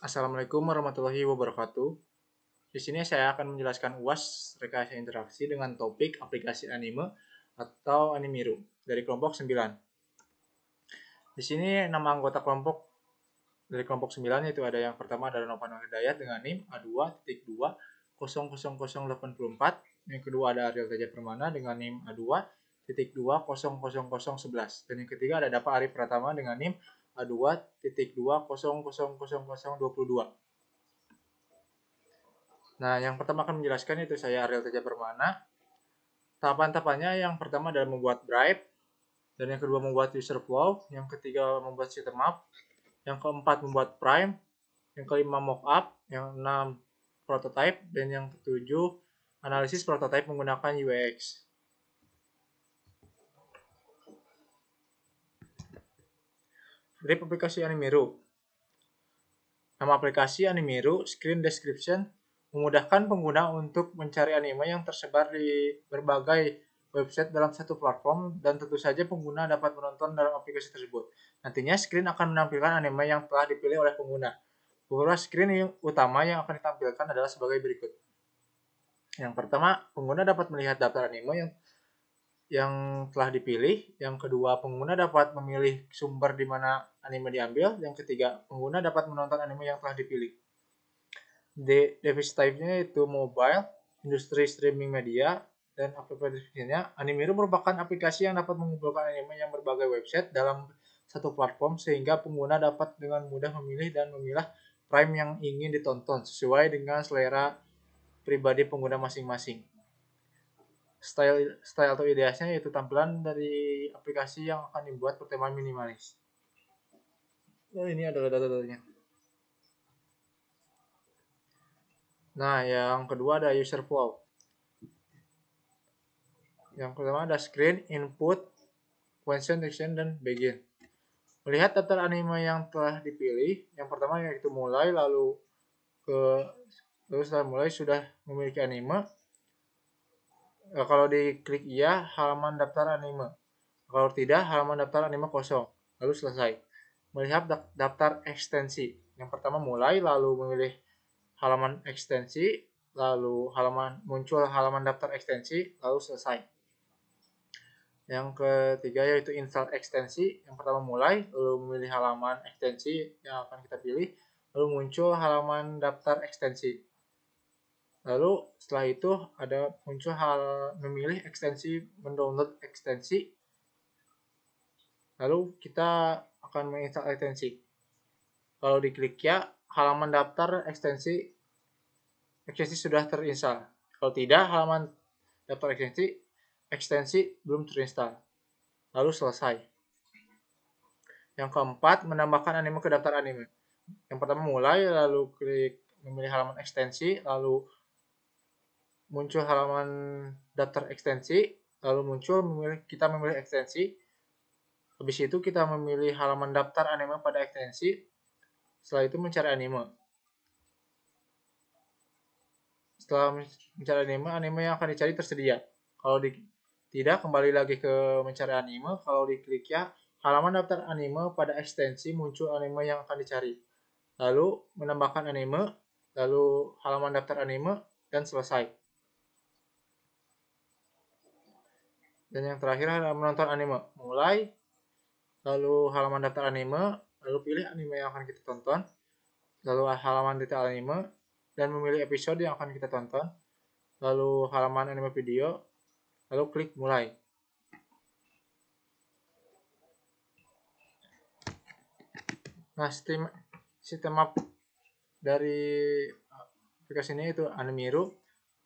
Assalamualaikum warahmatullahi wabarakatuh. Di sini saya akan menjelaskan UAS rekayasa interaksi dengan topik aplikasi anime atau Animiru dari kelompok 9. Di sini nama anggota kelompok dari kelompok 9 yaitu ada yang pertama adalah Novan Hidayat dengan NIM A2.2.00084. Yang kedua ada Ariel Teja Permana dengan NIM A2.2.00011. Dan yang ketiga ada Dapa Arif Pratama dengan NIM A2.2.00022. Nah, yang pertama akan menjelaskan itu saya Ariel Teja Permana. Tahapan-tahapannya yang pertama adalah membuat drive, dan yang kedua membuat user flow, yang ketiga membuat system up, yang keempat membuat prime, yang kelima mockup, yang enam prototype, dan yang ketujuh analisis prototype menggunakan UX. Dari aplikasi Animiru. Nama aplikasi Animiru Screen Description memudahkan pengguna untuk mencari anime yang tersebar di berbagai website dalam satu platform, dan tentu saja pengguna dapat menonton dalam aplikasi tersebut. Nantinya screen akan menampilkan anime yang telah dipilih oleh pengguna. Beberapa screen yang utama yang akan ditampilkan adalah sebagai berikut. Yang pertama, pengguna dapat melihat daftar anime yang telah dipilih. Yang kedua, pengguna dapat memilih sumber di mana anime diambil. Yang ketiga, pengguna dapat menonton anime yang telah dipilih. Device type-nya itu mobile, industri streaming media, dan aplikasinya. Animiru merupakan aplikasi yang dapat mengumpulkan anime yang berbagai website dalam satu platform sehingga pengguna dapat dengan mudah memilih dan memilah prime yang ingin ditonton sesuai dengan selera pribadi pengguna masing-masing. Style atau ideasnya yaitu tampilan dari aplikasi yang akan dibuat bertema minimalis. Oh, ini adalah data-datanya. Nah, yang kedua ada user flow. Yang pertama ada screen, input, question, action, dan begin. Melihat daftar anime yang telah dipilih, yang pertama yaitu mulai, lalu setelah mulai sudah memiliki anime. Kalau diklik iya, halaman daftar anime. Kalau tidak, halaman daftar anime kosong. Lalu selesai. Melihat daftar ekstensi. Yang pertama mulai, lalu memilih halaman ekstensi, lalu muncul halaman daftar ekstensi, lalu selesai. Yang ketiga yaitu install ekstensi. Yang pertama mulai, lalu memilih halaman ekstensi yang akan kita pilih, lalu muncul halaman daftar ekstensi. Lalu setelah itu ada muncul memilih ekstensi, mendownload ekstensi. Lalu kita akan menginstal ekstensi. Kalau diklik ya, halaman daftar ekstensi sudah terinstall. Kalau tidak, halaman daftar ekstensi belum terinstall. Lalu selesai. Yang keempat, menambahkan anime ke daftar anime. Yang pertama mulai, lalu klik memilih halaman ekstensi, lalu muncul halaman daftar ekstensi, lalu kita memilih ekstensi. Habis itu kita memilih halaman daftar anime pada ekstensi. Setelah itu mencari anime. Setelah mencari anime yang akan dicari tersedia. Kalau tidak, kembali lagi ke mencari anime. Kalau diklik ya, halaman daftar anime pada ekstensi muncul anime yang akan dicari. Lalu menambahkan anime, lalu halaman daftar anime, dan selesai. Dan yang terakhir adalah menonton anime. Mulai, lalu halaman daftar anime, lalu pilih anime yang akan kita tonton, lalu halaman detail anime, dan memilih episode yang akan kita tonton, lalu halaman anime video, lalu klik mulai. Nah, sistem up dari aplikasi ini itu Animiru.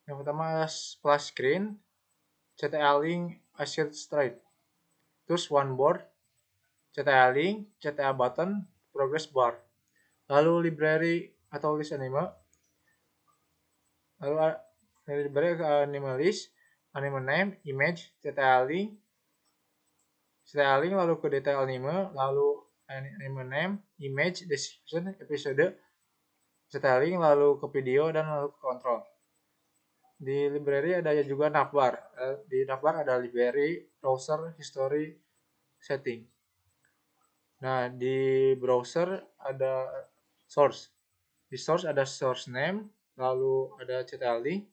Yang pertama splash screen, CTA link, asset straight, terus one board, CTA link, CTA button, progress bar, lalu library atau list anime, lalu library anime list, anime name, image, CTA link, lalu ke detail anime, lalu anime name, image, description, episode, CTA link, lalu ke video, dan lalu ke control. Di library ada juga navbar. Di navbar ada library, browser, history, setting. Nah, di browser ada source. Di source ada source name, lalu ada CTA-link.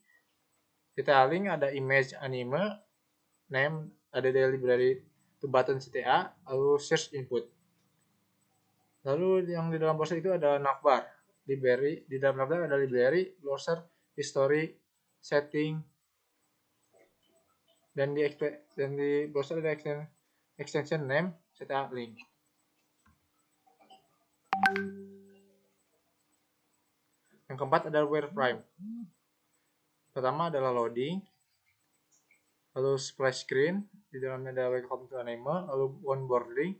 CTA-link ada image anime, name ada dari library to button CTA, lalu search input. Lalu yang di dalam browser itu ada navbar, library. Di dalam navbar ada library, browser, history, setting, dan di browser ada extension name CTA link. Yang keempat adalah wireframe. Pertama adalah loading, lalu splash screen, di dalamnya ada welcome to anime, lalu onboarding,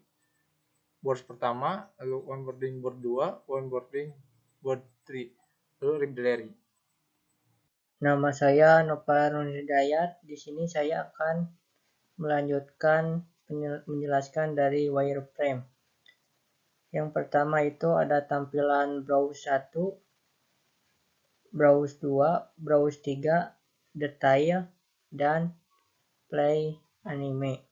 board pertama, lalu onboarding board 2, onboarding board 3, lalu library. Nama saya Nopal Hidayat. Di sini saya akan melanjutkan menjelaskan dari wireframe. Yang pertama itu ada tampilan browse 1, browse 2, browse 3, detail, dan play anime.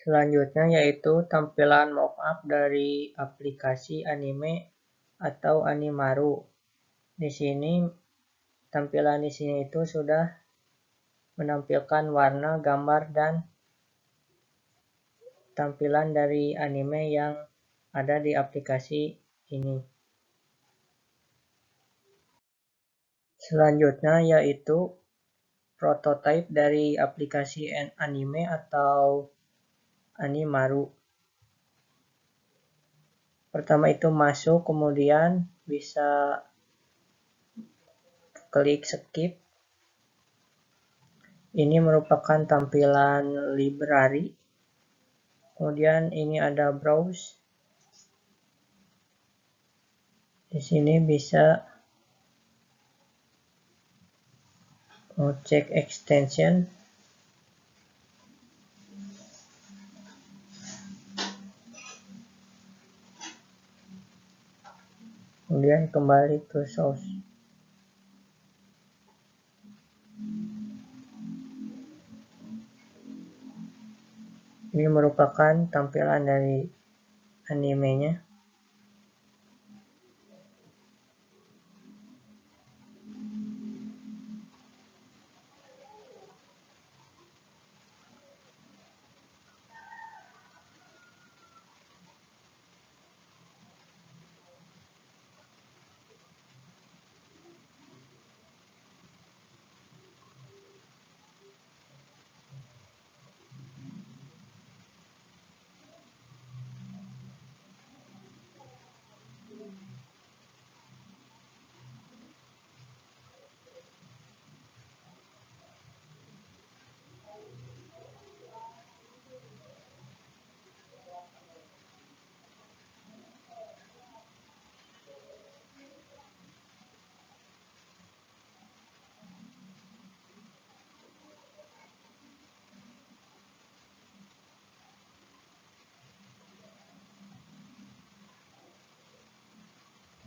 Selanjutnya yaitu tampilan mockup dari aplikasi anime atau Animaru. Di sini tampilan di sini itu sudah menampilkan warna, gambar, dan tampilan dari anime yang ada di aplikasi ini. Selanjutnya yaitu prototipe dari aplikasi anime atau Animaru. Pertama itu masuk, kemudian bisa klik skip. Ini merupakan tampilan library. Kemudian ini ada browse. Di sini bisa cek extension. Kemudian kembali ke source. Ini merupakan tampilan dari animenya.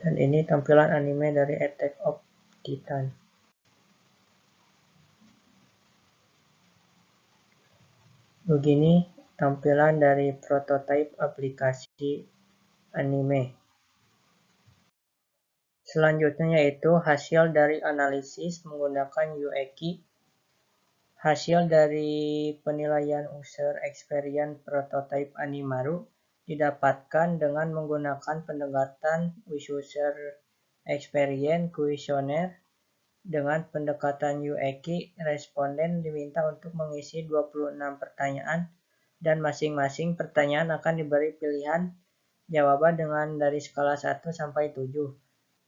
Dan ini tampilan anime dari Attack of Titan. Begini tampilan dari prototipe aplikasi anime. Selanjutnya yaitu hasil dari analisis menggunakan UEKI. Hasil dari penilaian user experience prototipe Animaru didapatkan dengan menggunakan pendekatan user experience questionnaire. Dengan pendekatan UEKI, responden diminta untuk mengisi 26 pertanyaan dan masing-masing pertanyaan akan diberi pilihan jawaban dengan dari skala 1 sampai 7.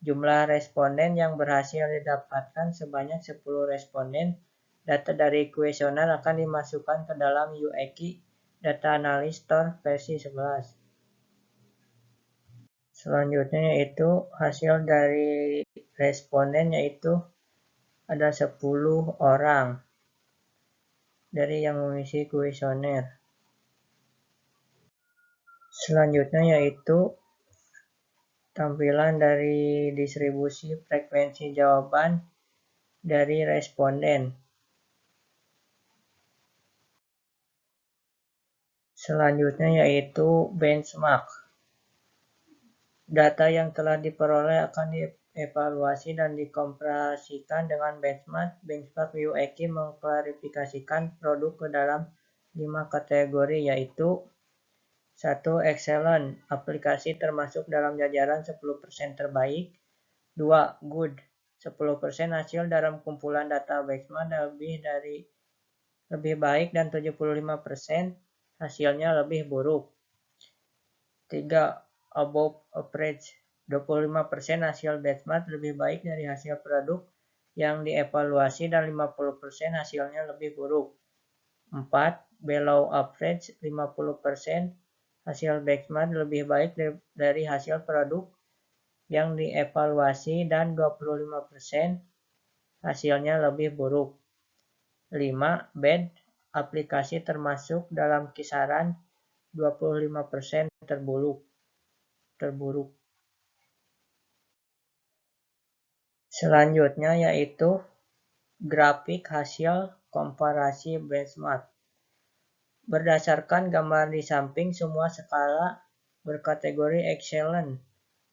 Jumlah responden yang berhasil didapatkan sebanyak 10 responden. Data dari kuesioner akan dimasukkan ke dalam UEKI Data Analyst Store versi 11. Selanjutnya yaitu hasil dari responden, yaitu ada 10 orang dari yang mengisi kuesioner. Selanjutnya yaitu tampilan dari distribusi frekuensi jawaban dari responden. Selanjutnya yaitu benchmark. Data yang telah diperoleh akan dievaluasi dan dikomparasikan dengan benchmark. Benchmark UEKI mengklarifikasikan produk ke dalam 5 kategori, yaitu 1. Excellent, aplikasi termasuk dalam jajaran 10% terbaik. 2. Good, 10% hasil dalam kumpulan data benchmark lebih baik dan 75% hasilnya lebih buruk. 3. Above average, 25% hasil benchmark lebih baik dari hasil produk yang dievaluasi dan 50% hasilnya lebih buruk. 4. Below average, 50% hasil benchmark lebih baik dari hasil produk yang dievaluasi dan 25% hasilnya lebih buruk. 5. Bad, aplikasi termasuk dalam kisaran 25% terburuk. Selanjutnya yaitu grafik hasil komparasi benchmark. Berdasarkan gambar di samping, semua skala berkategori excellent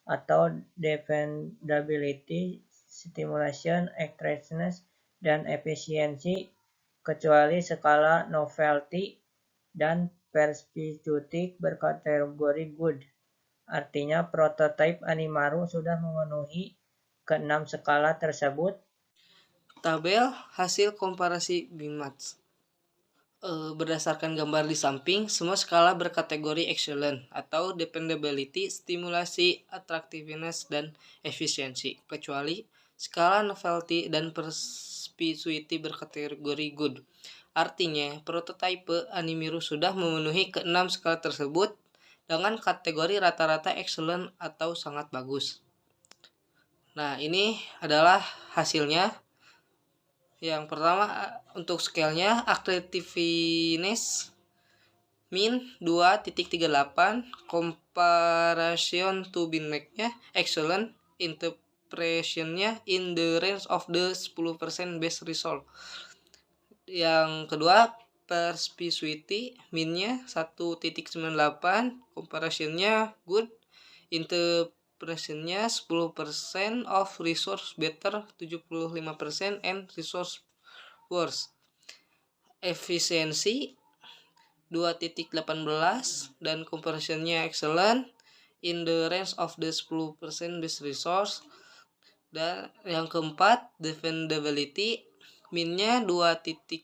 atau dependability, stimulation, attractiveness, dan efisiensi, kecuali skala novelty dan perspicuity berkategori good. Artinya prototipe Animaru sudah memenuhi ke-6 skala tersebut. Tabel hasil komparasi BIMATS. Berdasarkan gambar di samping, semua skala berkategori excellent atau dependability, stimulasi, attractiveness, dan efisiensi, kecuali skala novelty dan perspicuity berkategori good. Artinya, prototipe Animaru sudah memenuhi ke-6 skala tersebut dengan kategori rata-rata excellent atau sangat bagus. Nah, ini adalah hasilnya. Yang pertama, untuk scale-nya, attractiveness min 2.38, comparison to benchmark-nya excellent, interpretation-nya in the range of the 10% best result. Yang kedua, perspicuity min-nya 1.98, comparison-nya good, interpretation-nya 10% of resource better, 75% and resource worse. Efisiensi 2.18 dan comparison-nya excellent in the range of the 10% best resource. Dan yang keempat, defendability min-nya 2.13,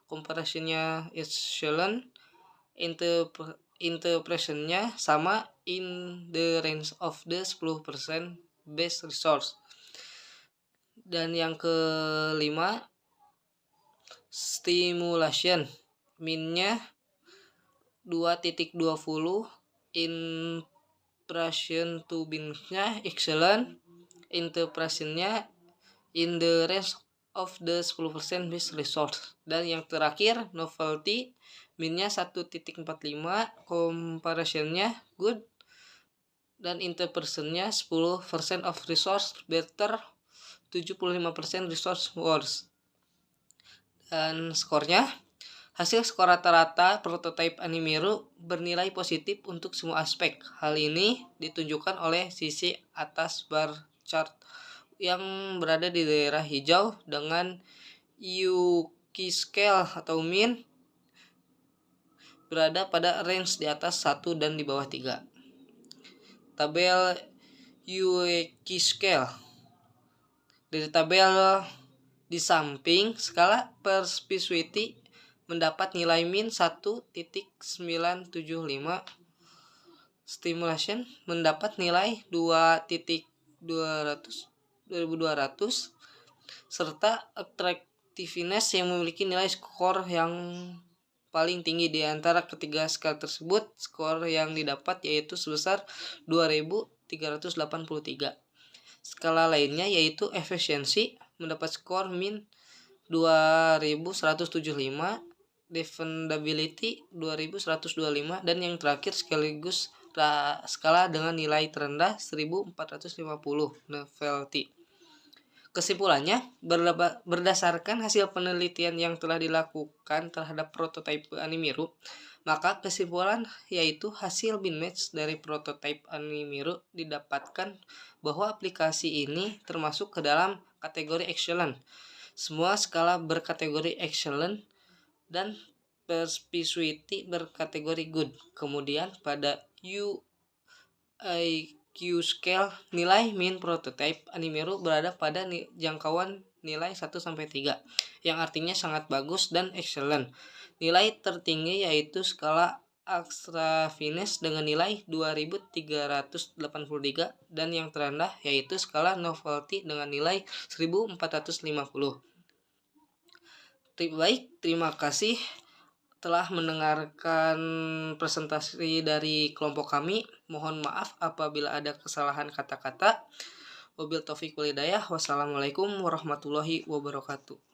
comparison-nya excellent, interpretation-nya sama in the range of the 10% best resource. Dan yang kelima, stimulation min-nya 2.20, impression to benchmark-nya excellent, interpretation-nya in the range of the 10% best resource. Dan yang terakhir, novelty min-nya 1.45, comparison-nya good, dan interpretation-nya 10% of resource better, 75% resource worse. Dan skornya, hasil skor rata-rata prototipe Animaru bernilai positif untuk semua aspek. Hal ini ditunjukkan oleh sisi atas bar chart yang berada di daerah hijau dengan UEKI scale atau min berada pada range di atas 1 dan di bawah 3. Tabel UEKI scale. Dari tabel di samping, skala perspicuity mendapat nilai min 1.975, stimulation mendapat nilai 2.200, serta attractiveness yang memiliki nilai skor yang paling tinggi di antara ketiga skala tersebut. Skor yang didapat yaitu sebesar 2.383. Skala lainnya yaitu efisiensi mendapat skor min 2.175, defendability 2.125, dan yang terakhir sekaligus skala dengan nilai terendah 1.450, novelty. Kesimpulannya, berdasarkan hasil penelitian yang telah dilakukan terhadap prototipe Animiru, maka kesimpulan yaitu hasil binmatch dari prototipe Animiru didapatkan bahwa aplikasi ini termasuk ke dalam kategori excellent. Semua skala berkategori excellent dan perspicuity berkategori good. Kemudian pada UIQ scale, nilai min prototype Animiru berada pada jangkauan nilai 1-3, yang artinya sangat bagus dan excellent. Nilai tertinggi yaitu skala Extra Finish dengan nilai 2383 dan yang terendah yaitu skala Novelty dengan nilai 1450. Baik, terima kasih telah mendengarkan presentasi dari kelompok kami. Mohon maaf apabila ada kesalahan kata-kata. Wabil taufiq wal hidayah. Wassalamualaikum warahmatullahi wabarakatuh.